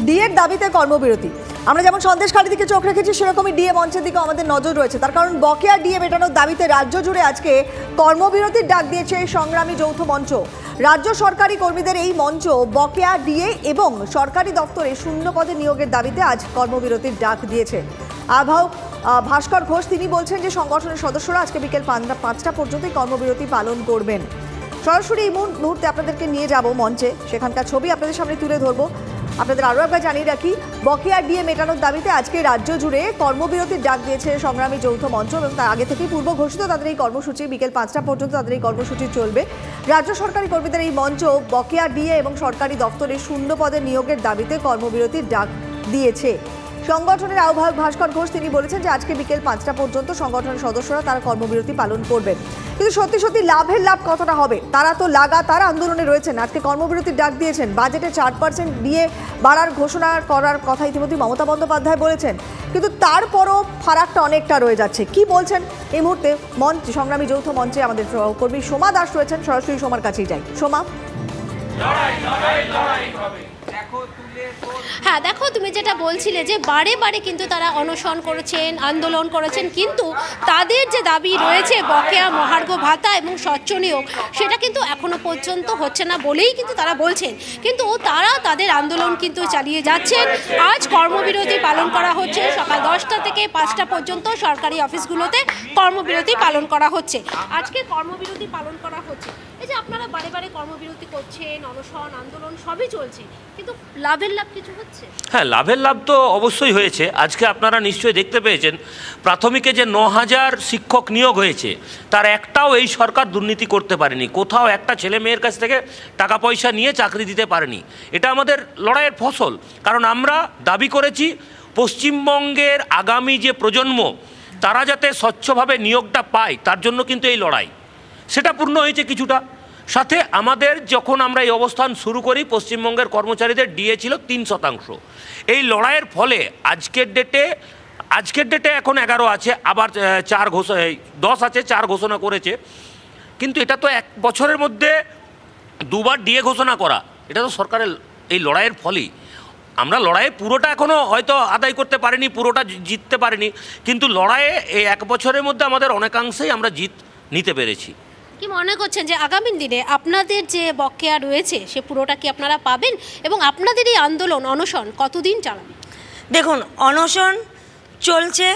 ডিএর দাবিতে কর্মবিরতি। আমরা যেমন সন্দেশখালী দিকে চোখ রেখেছি, সেরকমই ডিএ মঞ্চের দিকে আমাদের নজর রয়েছে। তার কারণ বকেয়া ডিএ মেটানোর দাবিতে রাজ্য জুড়ে আজকে কর্মবিরতির ডাক দিয়েছে সংগ্রামী যৌথ মঞ্চ। রাজ্য সরকারি কর্মীদের এই মঞ্চ বকেয়া ডিএ এবং সরকারি দপ্তরে শূন্য পদে নিয়োগের দাবিতে আজ কর্মবিরতির ডাক দিয়েছে। আহ্বায়ক ভাস্কর ঘোষ তিনি বলছেন যে সংগঠনের সদস্যরা আজকে বিকেল 5টা পর্যন্তই কর্মবিরতি পালন করবেন। সরাসরি এই মুহূর্তে আপনাদেরকে নিয়ে যাব মঞ্চে, সেখানকার ছবি আপনাদের সামনে তুলে ধরবো। আপনাদের আরও একবার জানিয়ে রাখি, বকেয়া ডিএ মেটানোর দাবিতে আজকে রাজ্য জুড়ে কর্মবিরতির ডাক দিয়েছে সংগ্রামী যৌথ মঞ্চ এবং তার আগে থেকেই পূর্ব ঘোষিত তাদের এই কর্মসূচি বিকেল 5টা পর্যন্ত তাদের এই কর্মসূচি চলবে। রাজ্য সরকারি কর্মীদের এই মঞ্চ বকেয়া ডিএ এবং সরকারি দপ্তরে শূন্য পদে নিয়োগের দাবিতে কর্মবিরতির ডাক দিয়েছে। সংগঠনের আহ্বায়ক ভাস্কর ঘোষ তিনি বলেছেন যে আজকে বিকেল 5টা পর্যন্ত সংগঠনের সদস্যরা তারা কর্মবিরতি পালন করবেন। কিন্তু সত্যি সত্যি লাভের লাভ কতটা হবে? তারা তো লাগাতার আন্দোলনে রয়েছেন, আজকে কর্মবিরতির ডাক দিয়েছেন। বাজেটে 4% দিয়ে বাড়ার ঘোষণা করার কথা ইতিমধ্যে মমতা বন্দ্যোপাধ্যায় বলেছেন, কিন্তু তারপরও ফারাকটা অনেকটা রয়ে যাচ্ছে। কি বলছেন এই মুহূর্তে মঞ্চ সংগ্রামী যৌথ মঞ্চে আমাদের কর্মী সোমা দাস রয়েছেন, সরাসরি সোমার কাছেই যাই। সোমা, হ্যাঁ দেখো, তুমি যেটা বলছিলে যে বারে বারে কিন্তু তারা অনশন করেছেন, আন্দোলন করেছেন, কিন্তু তাদের যে দাবি রয়েছে বকেয়া মহার্ঘ ভাতা এবং স্বচ্ছ নিয়োগ, সেটা কিন্তু এখনো পর্যন্ত হচ্ছে না বলেই কিন্তু তারা বলছেন। কিন্তু তারা তাদের আন্দোলন কিন্তু চালিয়ে যাচ্ছেন। আজ কর্মবিরতি পালন করা হচ্ছে, সকাল 10টা থেকে 5টা পর্যন্ত সরকারি অফিসগুলোতে কর্মবিরতি পালন করা হচ্ছে। আজকে কর্মবিরতি পালন করা হচ্ছে, এই যে আপনারা বারে বারে কর্মবিরতি করছেন, অনশন আন্দোলন সবই চলছে, কিন্তু লাভের লাভ কিছু হচ্ছে? হ্যাঁ, লাভের লাভ তো অবশ্যই হয়েছে। আজকে আপনারা নিশ্চয়ই দেখতে পেয়েছেন, প্রাথমিকে যে 9000 শিক্ষক নিয়োগ হয়েছে তার একটাও এই সরকার দুর্নীতি করতে পারেনি। কোথাও একটা ছেলে মেয়ের কাছ থেকে টাকা পয়সা নিয়ে চাকরি দিতে পারেনি। এটা আমাদের লড়াইয়ের ফসল। কারণ আমরা দাবি করেছি পশ্চিমবঙ্গের আগামী যে প্রজন্ম তারা যাতে স্বচ্ছভাবে নিয়োগটা পায়, তার জন্য কিন্তু এই লড়াই। সেটা পূর্ণ হয়েছে কিছুটা। সাথে আমাদের যখন আমরা এই অবস্থান শুরু করি, পশ্চিমবঙ্গের কর্মচারীদের ডিএ ছিল 3%। এই লড়াইয়ের ফলে আজকের ডেটে এখন 11 আছে, আবার 10 আছে, 4 ঘোষণা করেছে। কিন্তু এটা তো 1 বছরের মধ্যে 2বার ডিএ ঘোষণা করা, এটা তো সরকারের এই লড়াইয়ের ফলেই। আমরা লড়াইয়ে পুরোটা এখনও হয়তো আদায় করতে পারিনি, পুরোটা জিততে পারিনি, কিন্তু লড়াইয়ে এই 1 বছরের মধ্যে আমাদের অনেকাংশেই আমরা জিত নিতে পেরেছি। কি মনে করছেন যে আগামী দিনে আপনাদের যে বকেয়া রয়েছে সে পুরোটা কি আপনারা পাবেন, এবং আপনাদের এই আন্দোলন অনশন কতদিন চালাবেন? দেখুন, অনশন চলছে,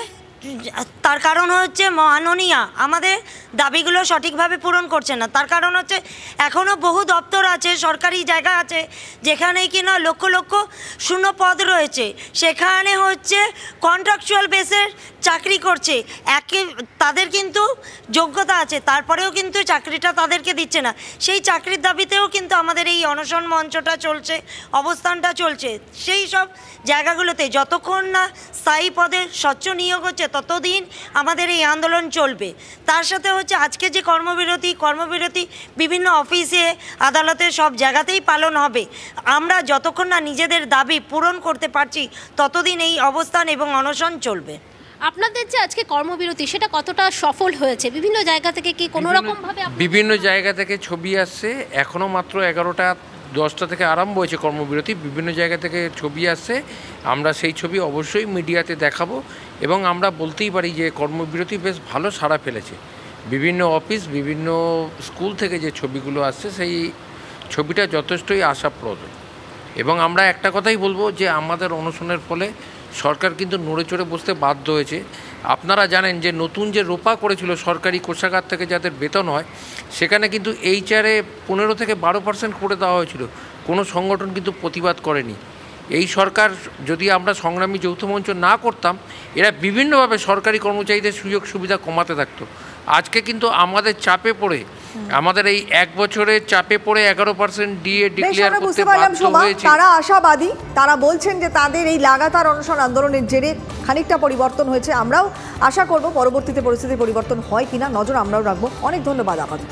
তার কারণ হচ্ছে মাননীয়া আমাদের দাবিগুলো সঠিকভাবে পূরণ করছে না। তার কারণ হচ্ছে এখনও বহু দপ্তর আছে, সরকারি জায়গা আছে যেখানে কিনা লক্ষ লক্ষ শূন্য পদ রয়েছে, সেখানে হচ্ছে কন্ট্রাকচুয়াল বেসের চাকরি করছে। তাদের কিন্তু যোগ্যতা আছে, তারপরেও কিন্তু চাকরিটা তাদেরকে দিচ্ছে না। সেই চাকরির দাবিতেও কিন্তু আমাদের এই অনশন মঞ্চটা চলছে, অবস্থানটা চলছে। সেই সব জায়গাগুলোতে যতক্ষণ না স্থায়ী পদে স্বচ্ছ নিয়োগ হচ্ছে ততদিন আমাদের এই আন্দোলন চলবে। তার সাথে হচ্ছে আজকে যে কর্মবিরতি বিভিন্ন অফিসে, আদালতে, সব জায়গাতেই পালন হবে। আমরা যতক্ষণ না নিজেদের দাবি পূরণ করতে পারছি ততদিন এই অবস্থান এবং অনশন চলবে। আপনাদের যে আজকে কর্মবিরতি সেটা কতটা সফল হয়েছে? বিভিন্ন জায়গা থেকে কি কোনো রকম ভাবে বিভিন্ন জায়গা থেকে ছবি আসছে। এখনও মাত্র 10টা থেকে আরম্ভ হয়েছে কর্মবিরতি। বিভিন্ন জায়গা থেকে ছবি আসছে, আমরা সেই ছবি অবশ্যই মিডিয়াতে দেখাবো। এবং আমরা বলতেই পারি যে কর্মবিরতি বেশ ভালো সাড়া ফেলেছে। বিভিন্ন অফিস, বিভিন্ন স্কুল থেকে যে ছবিগুলো আসছে সেই ছবিটা যথেষ্টই আশাপ্রদ। এবং আমরা একটা কথাই বলবো যে আমাদের অনশনের ফলে সরকার কিন্তু নড়ে চড়ে বসতে বাধ্য হয়েছে। আপনারা জানেন যে নতুন যে রোপা করেছিল সরকারি কোষাগার থেকে যাদের বেতন হয়, সেখানে কিন্তু এইচআরে 15 থেকে 12% করে দেওয়া হয়েছিল। কোনো সংগঠন কিন্তু প্রতিবাদ করেনি। এই সরকার যদি আমরা সংগ্রামী যৌথ মঞ্চ না করতাম, এরা বিভিন্নভাবে সরকারি কর্মচারীদের সুযোগ সুবিধা কমাতে থাকতো। আজকে কিন্তু আমাদের চাপে পড়ে, আমাদের এই 1 বছরের চাপে পড়ে 11% ডিএ ডিক্লেয়ার করতে বাধ্য হয়েছে। তারা আশাবাদী, তারা বলছেন যে তাদের এই লাগাতার অনশন আন্দোলনের জেরে খানিকটা পরিবর্তন হয়েছে। আমরাও আশা করব পরবর্তীতে পরিস্থিতি পরিবর্তন হয় কিনা, নজর আমরাও রাখবো। অনেক ধন্যবাদ আপাতত।